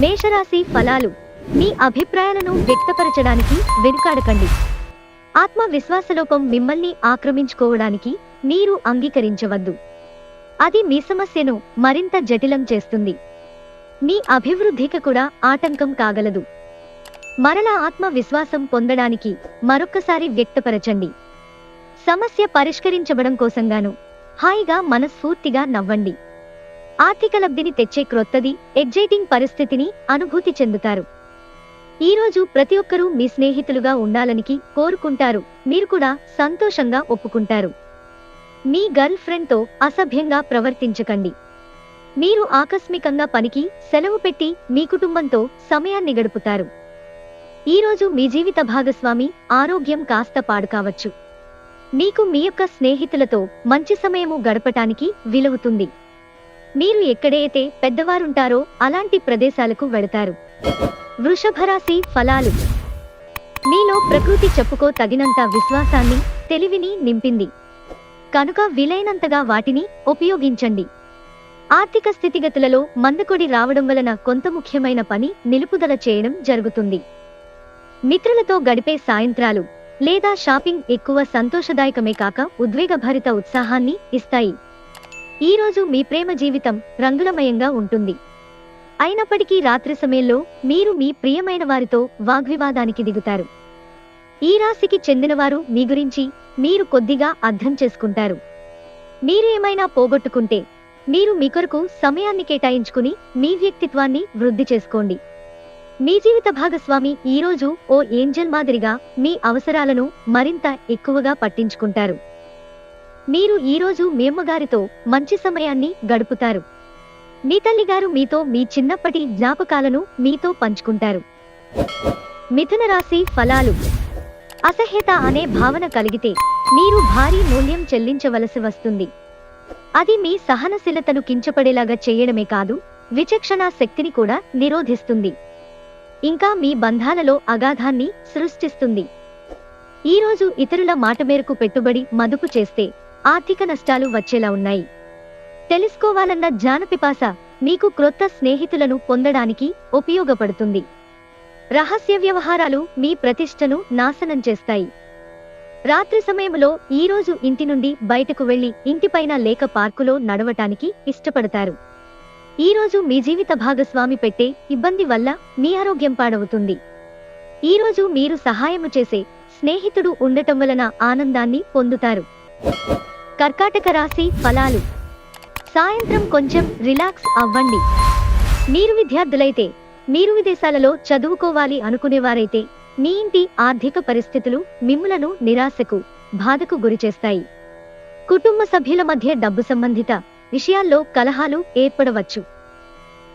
మేషరాశి ఫలాలు. మీ అభిప్రాయాలను వ్యక్తపరచడానికి వెనుకాడకండి. ఆత్మవిశ్వాసలోపం మిమ్మల్ని ఆక్రమించుకోవడానికి మీరు అంగీకరించవద్దు. అది మీ సమస్యను మరింత జటిలం చేస్తుంది. మీ అభివృద్ధికి కూడా ఆటంకం కాగలదు. మరలా ఆత్మవిశ్వాసం పొందడానికి మరొక్కసారి వ్యక్తపరచండి. సమస్య పరిష్కరించబడం కోసంగాను హాయిగా మనస్ఫూర్తిగా నవ్వండి. ఆర్థిక లబ్ధిని తెచ్చే క్రొత్తది ఎగ్జైటింగ్ పరిస్థితిని అనుభూతి చెందుతారు. ఈరోజు ప్రతి ఒక్కరూ మీ స్నేహితులుగా ఉండాలని కోరుకుంటారు. మీరు కూడా సంతోషంగా ఒప్పుకుంటారు. మీ గర్ల్ ఫ్రెండ్తో అసభ్యంగా ప్రవర్తించకండి. మీరు ఆకస్మికంగా పనికి సెలవు పెట్టి మీ కుటుంబంతో సమయాన్ని గడుపుతారు. ఈరోజు మీ జీవిత భాగస్వామి ఆరోగ్యం కాస్త పాడు కావచ్చు. మీకు మీ యొక్క స్నేహితులతో మంచి సమయము గడపటానికి వీలవుతుంది. మీరు ఎక్కడైతే పెద్దవారుంటారో అలాంటి ప్రదేశాలకు వెళతారు. వృషభరాశి ఫలాలు. మీలో ప్రకృతి చెప్పుకో తగినంత విశ్వాసాన్ని, తెలివిని నింపింది కనుక వీలైనంతగా వాటిని ఉపయోగించండి. ఆర్థిక స్థితిగతులలో మందకొడి రావడం వలన కొంత ముఖ్యమైన పని నిలుపుదల చేయడం జరుగుతుంది. మిత్రులతో గడిపే సాయంత్రాలు లేదా షాపింగ్ ఎక్కువ సంతోషదాయకమే కాక ఉద్వేగభరిత ఉత్సాహాన్ని ఇస్తాయి. ఈరోజు మీ ప్రేమ జీవితం రంగులమయంగా ఉంటుంది. అయినప్పటికీ రాత్రి సమయంలో మీరు మీ ప్రియమైన వారితో వాగ్వివాదానికి దిగుతారు. ఈ రాశికి చెందినవారు మీ గురించి మీరు కొద్దిగా అర్థం చేసుకుంటారు. మీరు ఏమైనా పోగొట్టుకుంటే మీరు మీ కొరకు సమయాన్ని కేటాయించుకుని మీ వ్యక్తిత్వాన్ని వృద్ధి చేసుకోండి. మీ జీవిత భాగస్వామి ఈరోజు ఓ ఏంజెల్ మాదిరిగా మీ అవసరాలను మరింత ఎక్కువగా పట్టించుకుంటారు. మీరు ఈరోజు మీ అమ్మగారితో మంచి సమయాన్ని గడుపుతారు. మీ తల్లిగారు మీతో మీ చిన్నప్పటి జ్ఞాపకాలను మీతో పంచుకుంటారు. మిథున రాశి ఫలాలు. అసహ్యత అనే భావన కలిగితే మీరు భారీ మూల్యం చెల్లించవలసి వస్తుంది. అది మీ సహనశీలతను కించపడేలాగా చేయడమే కాదు, విచక్షణా శక్తిని కూడా నిరోధిస్తుంది. ఇంకా మీ బంధాలలో అగాధాన్ని సృష్టిస్తుంది. ఈరోజు ఇతరుల మాట మేరకు పెట్టుబడి మదుపు చేస్తే ఆర్థిక నష్టాలు వచ్చేలా ఉన్నాయి. తెలుసుకోవాలన్న జ్ఞానపిపాస మీకు క్రొత్త స్నేహితులను పొందడానికి ఉపయోగపడుతుంది. రహస్య వ్యవహారాలు మీ ప్రతిష్టను నాశనం చేస్తాయి. రాత్రి సమయంలో ఈరోజు ఇంటి నుండి బయటకు వెళ్లి ఇంటిపైన లేక పార్కులో నడవటానికి ఇష్టపడతారు. ఈరోజు మీ జీవిత భాగస్వామి పెట్టే ఇబ్బంది వల్ల మీ ఆరోగ్యం పాడవుతుంది. ఈరోజు మీరు సహాయము చేసే స్నేహితుడు ఉండటం వలన ఆనందాన్ని పొందుతారు. కర్కాటక రాశి ఫలాలు. సాయంత్రం కొంచెం రిలాక్స్ అవ్వండి. మీరు విద్యార్థులైతే, మీరు విదేశాలలో చదువుకోవాలి అనుకునేవారైతే మీ ఇంటి ఆర్థిక పరిస్థితులు మిమ్ములను నిరాశకు, బాధకు గురిచేస్తాయి. కుటుంబ సభ్యుల మధ్య డబ్బు సంబంధిత విషయాల్లో కలహాలు ఏర్పడవచ్చు.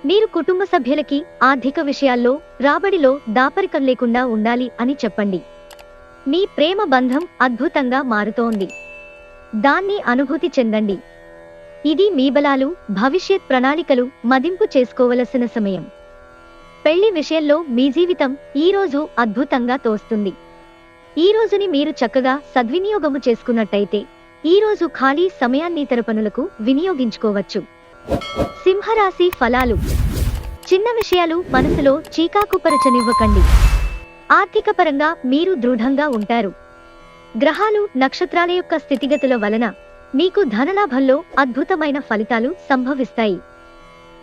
మీరు కుటుంబ సభ్యులకి ఆర్థిక విషయాల్లో రాబడిలో దాపరికం లేకుండా ఉండాలి అని చెప్పండి. మీ ప్రేమ బంధం అద్భుతంగా మారుతోంది. దాన్ని అనుభూతి చెందండి. ఇది మీ బలాలు, భవిష్యత్ ప్రణాళికలు మదింపు చేసుకోవలసిన సమయం. పెళ్లి విషయంలో మీ జీవితం ఈరోజు అద్భుతంగా తోస్తుంది. ఈ రోజుని మీరు చక్కగా సద్వినియోగము చేసుకున్నట్టయితే ఈరోజు ఖాళీ సమయాన్ని ఇతర పనులకు వినియోగించుకోవచ్చు. సింహరాశి ఫలాలు. చిన్న విషయాలు మనసులో చీకాకుపరచనివ్వకండి. ఆర్థిక పరంగా మీరు దృఢంగా ఉంటారు. గ్రహాలు, నక్షత్రాల యొక్క స్థితిగతుల వలన మీకు ధనలాభంలో అద్భుతమైన ఫలితాలు సంభవిస్తాయి.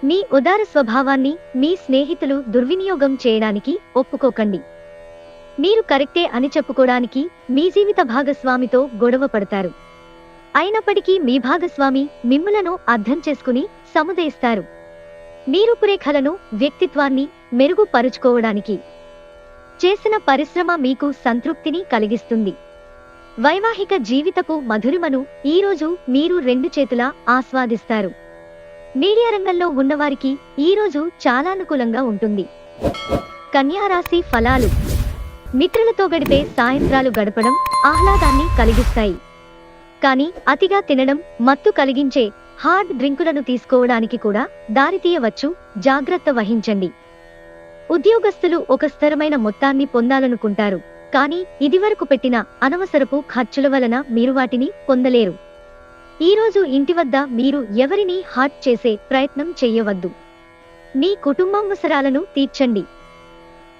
మీ ఉదార స్వభావాన్ని మీ స్నేహితులు దుర్వినియోగం చేయడానికి ఒప్పుకోకండి. మీరు కరెక్టే అని చెప్పుకోవడానికి మీ జీవిత భాగస్వామితో గొడవ పడతారు. అయినప్పటికీ మీ భాగస్వామి మిమ్ములను అర్థం చేసుకుని సముదాయిస్తారు. మీ రూపురేఖలను, వ్యక్తిత్వాన్ని మెరుగుపరుచుకోవడానికి చేసిన పరిశ్రమ మీకు సంతృప్తిని కలిగిస్తుంది. వైవాహిక జీవితపు మధురిమను ఈరోజు మీరు రెండు చేతులా ఆస్వాదిస్తారు. మీడియా రంగంలో ఉన్నవారికి ఈరోజు చాలా అనుకూలంగా ఉంటుంది. కన్యా రాశి ఫలాలు. మిత్రులతో గడిపే సాయంత్రాలు గడపడం ఆహ్లాదాన్ని కలిగిస్తాయి. కానీ అతిగా తినడం, మత్తు కలిగించే హార్డ్ డ్రింకులను తీసుకోవడానికి కూడా దారితీయవచ్చు. జాగ్రత్త వహించండి. ఉద్యోగస్తులు ఒక స్థిరమైన మొత్తాన్ని పొందాలనుకుంటారు, కానీ ఇదివరకు పెట్టిన అనవసరపు ఖర్చుల వలన మీరు వాటిని పొందలేరు. ఈరోజు ఇంటి వద్ద మీరు ఎవరినీ హర్ట్ చేసే ప్రయత్నం చెయ్యవద్దు. మీ కుటుంబం అవసరాలను తీర్చండి.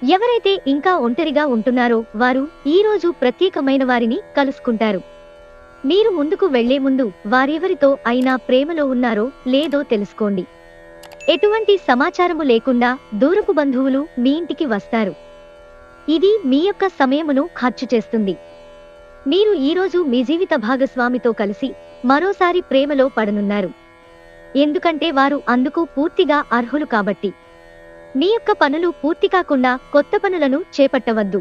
ఎవరైతే ఇంకా ఒంటరిగా ఉంటున్నారో వారు ఈ రోజు ప్రత్యేకమైన వారిని కలుసుకుంటారు. మీరు ముందుకు వెళ్లే ముందు వారెవరితో అయినా ప్రేమలో ఉన్నారో లేదో తెలుసుకోండి. ఎటువంటి సమాచారము లేకుండా దూరపు బంధువులు మీ ఇంటికి వస్తారు. ఇది మీ యొక్క సమయమును ఖర్చు చేస్తుంది. మీరు ఈరోజు మీ జీవిత భాగస్వామితో కలిసి మరోసారి ప్రేమలో పడనున్నారు. ఎందుకంటే వారు అందుకు పూర్తిగా అర్హులు కాబట్టి. మీ యొక్క పనులు పూర్తి కాకుండా కొత్త పనులను చేపట్టవద్దు.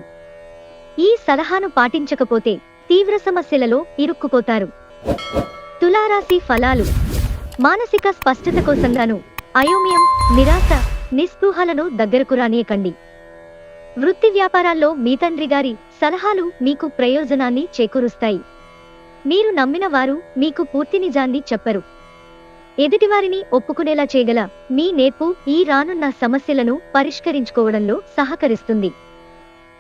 ఈ సలహాను పాటించకపోతే తీవ్ర సమస్యలలో ఇరుక్కుపోతారు. తులారాశి ఫలాలు. మానసిక స్పష్టత కోసంగాను అయోమయం, నిరాశ, నిస్పృహలను దగ్గరకు రానియకండి. వృత్తి వ్యాపారాల్లో మీ తండ్రి గారి సలహాలు మీకు ప్రయోజనాన్ని చేకూరుస్తాయి. మీరు నమ్మిన వారు మీకు పూర్తి నిజాన్ని చెప్పరు. ఎదుటివారిని ఒప్పుకునేలా చేయగల మీ నేర్పు ఈ రానున్న సమస్యలను పరిష్కరించుకోవడంలో సహకరిస్తుంది.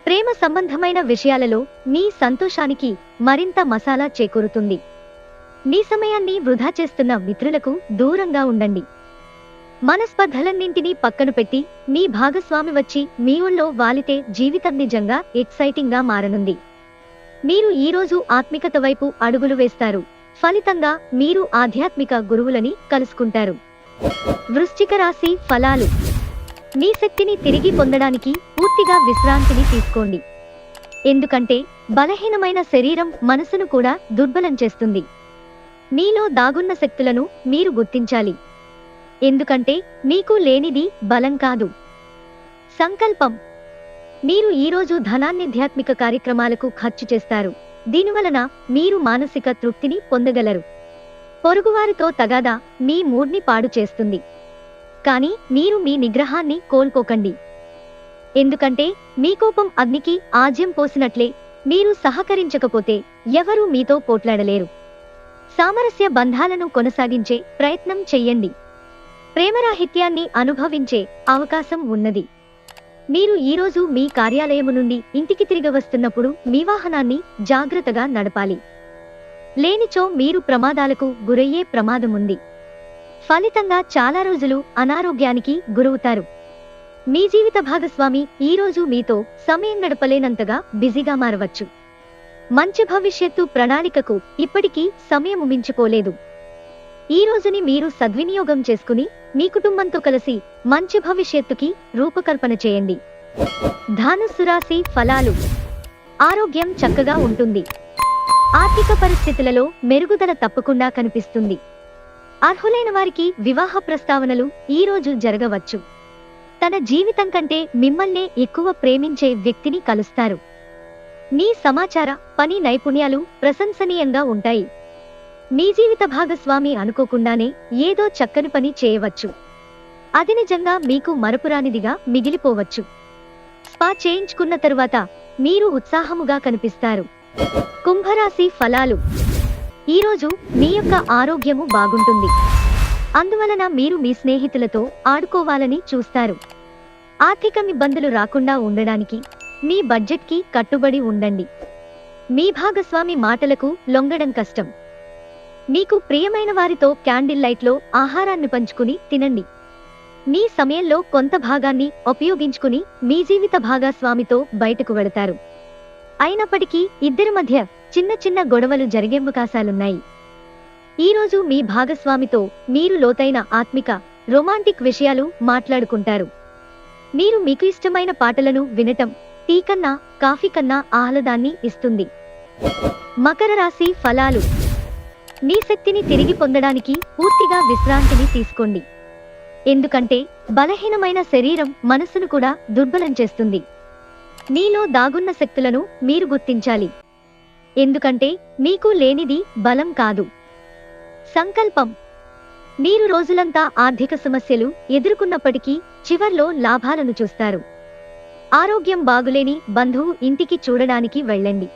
ప్రేమ సంబంధమైన విషయాలలో మీ సంతోషానికి మరింత మసాలా చేకూరుతుంది. మీ సమయాన్ని వృధా చేస్తున్న మిత్రులకు దూరంగా ఉండండి. మనస్పర్ధలన్నింటినీ పక్కన పెట్టి మీ భాగస్వామి వచ్చి మీ ఒళ్ళో వాలితే జీవితం నిజంగా ఎక్సైటింగ్ గా మారనుంది. మీరు ఈరోజు ఆత్మికత వైపు అడుగులు వేస్తారు. ఫలితంగా మీరు ఆధ్యాత్మిక గురువులని కలుసుకుంటారు. వృశ్చిక రాశి ఫలాలు. మీ శక్తిని తిరిగి పొందడానికి పూర్తిగా విశ్రాంతిని తీసుకోండి. ఎందుకంటే బలహీనమైన శరీరం మనసును కూడా దుర్బలం చేస్తుంది. మీలో దాగున్న శక్తులను మీరు గుర్తించాలి. ఎందుకంటే మీకు లేనిది బలం కాదు, సంకల్పం. మీరు ఈరోజు ధనాన్నిధ్యాత్మిక కార్యక్రమాలకు ఖర్చు చేస్తారు. దీనివలన మీరు మానసిక తృప్తిని పొందగలరు. పొరుగువారితో తగాదా మీ మూడ్ని పాడు చేస్తుంది. కానీ మీరు మీ నిగ్రహాన్ని కోల్పోకండి. ఎందుకంటే మీ కోపం అగ్నికి ఆజ్యం పోసినట్లే. మీరు సహకరించకపోతే ఎవరూ మీతో పోట్లాడలేరు. సామరస్య బంధాలను కొనసాగించే ప్రయత్నం చెయ్యండి. ప్రేమరాహిత్యాన్ని అనుభవించే అవకాశం ఉన్నది. మీరు ఈరోజు మీ కార్యాలయము నుండి ఇంటికి తిరిగి వస్తున్నప్పుడు మీ వాహనాన్ని జాగ్రత్తగా నడపాలి. లేనిచో మీరు ప్రమాదాలకు గురయ్యే ప్రమాదముంది. ఫలితంగా చాలా రోజులు అనారోగ్యానికి గురవుతారు. మీ జీవిత భాగస్వామి ఈరోజు మీతో సమయం గడపలేనంతగా బిజీగా మారవచ్చు. మంచి భవిష్యత్తు ప్రణాళికకు ఇప్పటికీ సమయము మించిపోలేదు. ఈ రోజుని మీరు సద్వినియోగం చేసుకుని మీ కుటుంబంతో కలిసి మంచి భవిష్యత్తుకి రూపకల్పన చేయండి. ధనుస్సు రాశి ఫలాలు. ఆరోగ్యం చక్కగా ఉంటుంది. ఆర్థిక పరిస్థితులలో మెరుగుదల తప్పకుండా కనిపిస్తుంది. అర్హులైన వారికి వివాహ ప్రస్తావనలు ఈ రోజు జరగవచ్చు. తన జీవితం కంటే మిమ్మల్నే ఎక్కువ ప్రేమించే వ్యక్తిని కలుస్తారు. మీ సమాచార, పని నైపుణ్యాలు ప్రశంసనీయంగా ఉంటాయి. మీ జీవిత భాగస్వామి అనుకోకుండానే ఏదో చక్కని పని చేయవచ్చు. అది నిజంగా మీకు మరపురానిదిగా మిగిలిపోవచ్చు. స్పా చేయించుకున్న తరువాత మీరు ఉత్సాహముగా కనిపిస్తారు. కుంభరాశి ఫలాలు. ఈరోజు మీ యొక్క ఆరోగ్యము బాగుంటుంది. అందువలన మీరు మీ స్నేహితులతో ఆడుకోవాలని చూస్తారు. ఆర్థిక ఇబ్బందులు రాకుండా ఉండడానికి మీ బడ్జెట్కి కట్టుబడి ఉండండి. మీ భాగస్వామి మాటలకు లొంగడం కష్టం. మీకు ప్రియమైన వారితో క్యాండిల్ లైట్లో ఆహారాన్ని పంచుకుని తినండి. మీ సమయంలో కొంత భాగాన్ని ఉపయోగించుకుని మీ జీవిత భాగస్వామితో బయటకు వెళతారు. అయినప్పటికీ ఇద్దరి మధ్య చిన్న చిన్న గొడవలు జరిగే అవకాశాలున్నాయి. ఈరోజు మీ భాగస్వామితో మీరు లోతైన ఆత్మిక, రొమాంటిక్ విషయాలు మాట్లాడుకుంటారు. మీరు మీకు ఇష్టమైన పాటలను వినటం టీ కన్నా, కాఫీ కన్నా ఆహ్లాదాన్ని ఇస్తుంది. మకర రాశి ఫలాలు. మీ శక్తిని తిరిగి పొందడానికి పూర్తిగా విశ్రాంతిని తీసుకోండి. ఎందుకంటే బలహీనమైన శరీరం మనస్సును కూడా దుర్బలం చేస్తుంది. మీలో దాగున్న శక్తులను మీరు గుర్తించాలి. ఎందుకంటే మీకు లేనిది బలం కాదు, సంకల్పం. మీరు రోజులంతా ఆర్థిక సమస్యలు ఎదుర్కొన్నప్పటికీ చివర్లో లాభాలను చూస్తారు. ఆరోగ్యం బాగులేని బంధువు ఇంటికి చూడడానికి వెళ్ళండి.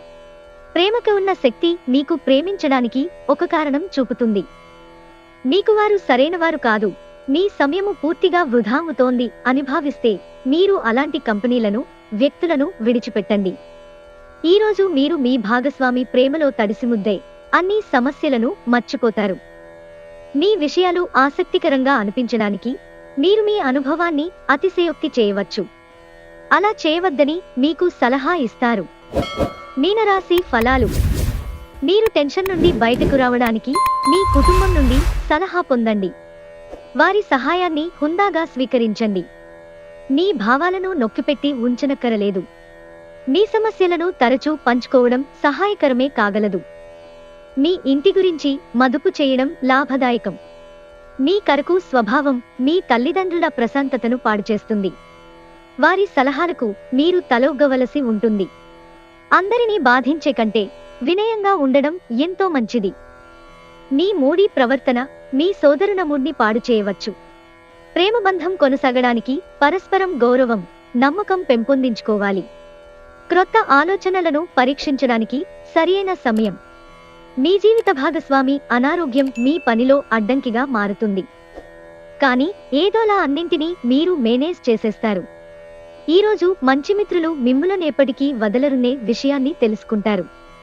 ప్రేమకు ఉన్న శక్తి మీకు ప్రేమించడానికి ఒక కారణం చూపుతుంది. మీకు వారు సరైనవారు కాదు, మీ సమయము పూర్తిగా వృధా అవుతోంది అని భావిస్తే మీరు అలాంటి కంపెనీలను, వ్యక్తులను విడిచిపెట్టండి. ఈరోజు మీరు మీ భాగస్వామి ప్రేమలో తడిసిముద్దే అన్ని సమస్యలను మర్చిపోతారు. మీ విషయాలు ఆసక్తికరంగా అనిపించడానికి మీరు మీ అనుభవాన్ని అతిశయోక్తి చేయవచ్చు. అలా చేయవద్దని మీకు సలహా ఇస్తారు. మీనరాశి ఫలాలు. మీరు టెన్షన్ నుండి బయటకు రావడానికి మీ కుటుంబం నుండి సలహా పొందండి. వారి సహాయాన్ని హుందాగా స్వీకరించండి. మీ భావాలను నొక్కిపెట్టి ఉంచనక్కరలేదు. మీ సమస్యలను తరచూ పంచుకోవడం సహాయకరమే కాగలదు. మీ ఇంటి గురించి మదుపు చేయడం లాభదాయకం. మీ కరకు స్వభావం మీ తల్లిదండ్రుల ప్రశాంతతను పాడుచేస్తుంది. వారి సలహాలకు మీరు తలొగ్గవలసి ఉంటుంది. అందరినీ బాధించే కంటే వినయంగా ఉండడం ఎంతో మంచిది. మీ మూడీ ప్రవర్తన మీ సోదరుల మూడ్ని పాడు చేయవచ్చు. ప్రేమబంధం కొనసాగడానికి పరస్పరం గౌరవం, నమ్మకం పెంపొందించుకోవాలి. క్రొత్త ఆలోచనలను పరీక్షించడానికి సరియైన సమయం. మీ జీవిత భాగస్వామి అనారోగ్యం మీ పనిలో అడ్డంకిగా మారుతుంది. కానీ ఏదోలా అన్నింటినీ మీరు మేనేజ్ చేసేస్తారు. ఈరోజు మంచి మిత్రులు మిమ్ములనేపటికీ వదలరునే విషయాన్ని తెలుసుకుంటారు.